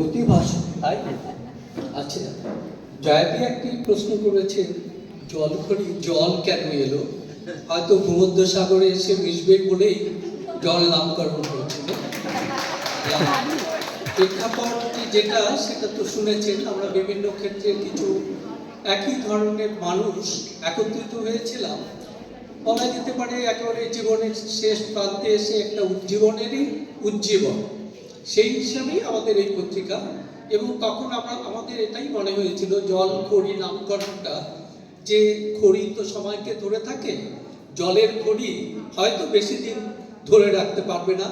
প্রতিভাস আচ্ছা, জয়াদি একটি প্রশ্ন করেছেন, জল কেন এলো? হয়তো ভূমধ্যসাগরে এসে মিশবে বলেই জল নামকরণ হয়েছিল। প্রেক্ষাপট যেটা সেটা তো শুনেছেন, আমরা বিভিন্ন ক্ষেত্রে কিছু একই ধরনের মানুষ একত্রিত হয়েছিলাম, বলা যেতে পারে একেবারে জীবনের শেষ প্রান্তে এসে একটা উজ্জীবনেরই উজ্জীবন, সেই হিসাবেই আমাদের এই পত্রিকা। এবং তখন আমাদের এটাই মনে হয়েছিল জল খড়ি নামকরণটা, যে খড়ি তো সময়কে ধরে থাকে, জলের খড়ি হয়তো বেশি দিন ধরে রাখতে পারবে না,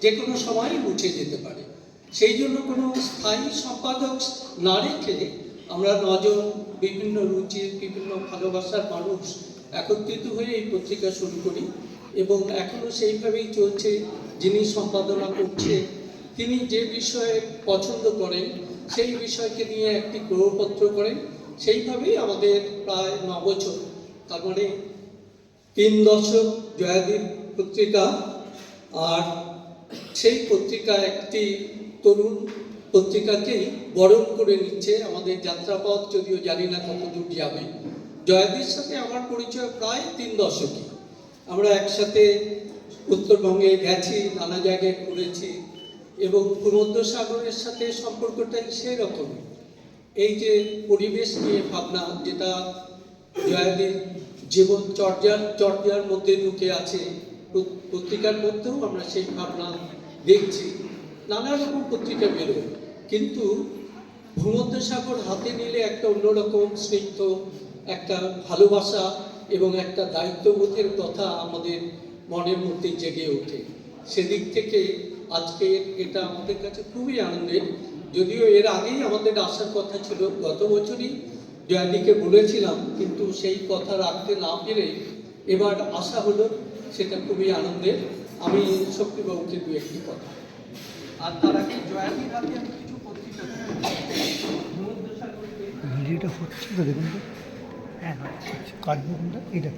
যে কোনো সময়ই মুছে যেতে পারে। সেই জন্য কোনো স্থায়ী সম্পাদক না রেখে আমরা নজন বিভিন্ন রুচির বিভিন্ন ভালোবাসার মানুষ একত্রিত হয়ে এই পত্রিকা শুরু করি এবং এখনো সেইভাবেই চলছে। যিনি সম্পাদনা করছে তিনি যে বিষয়ে পছন্দ করেন সেই বিষয়কে নিয়ে একটি ক্রয়পত্র করেন, সেইভাবেই আমাদের প্রায় 9 বছর, তার মানে 3 দশক জয়াদির পত্রিকা। আর সেই পত্রিকা একটি তরুণ পত্রিকাকেই বরণ করে নিচ্ছে। আমাদের যাত্রাপথ যদিও জানি না কত দূর যাবে। জয়াদির সাথে আমার পরিচয় প্রায় 3 দশকই। আমরা একসাথে উত্তরবঙ্গে গেছি, নানা জায়গায় ঘুরেছি এবং ভূমধ্যসাগরের সাথে সম্পর্কটাই সেই রকমই। এই যে পরিবেশ নিয়ে ভাবনা, যেটা জয়াদির জীবন চর্যার মধ্যে ঢুকে আছে, পত্রিকার মধ্যেও আমরা সেই ভাবনা দেখছি। নানা রকম পত্রিকা বেরোয়, কিন্তু ভূমধ্যসাগর হাতে নিলে একটা অন্যরকম স্নিগ্ধ একটা ভালোবাসা এবং একটা দায়িত্ববোধের কথা আমাদের মনের মধ্যে জেগে ওঠে। সেদিক থেকে আজকে এটা আমাদের কাছে খুবই আনন্দের। যদিও এর আগেই আমাদের আসার কথা ছিল, গত বছরই জয়াদিকে বলেছিলাম, কিন্তু সেই কথা রাখতে না পেরে এবার আসা হলো, সেটা খুবই আনন্দের। আমি শক্তিবাবুকে দু একটি কথা, আর তার আগে জয়াদির হাতে আমি কিছু পত্রিকা ভিডিওটা হচ্ছে তো, দেখুন তো। হ্যাঁ, কাটবো কোনটা? এটা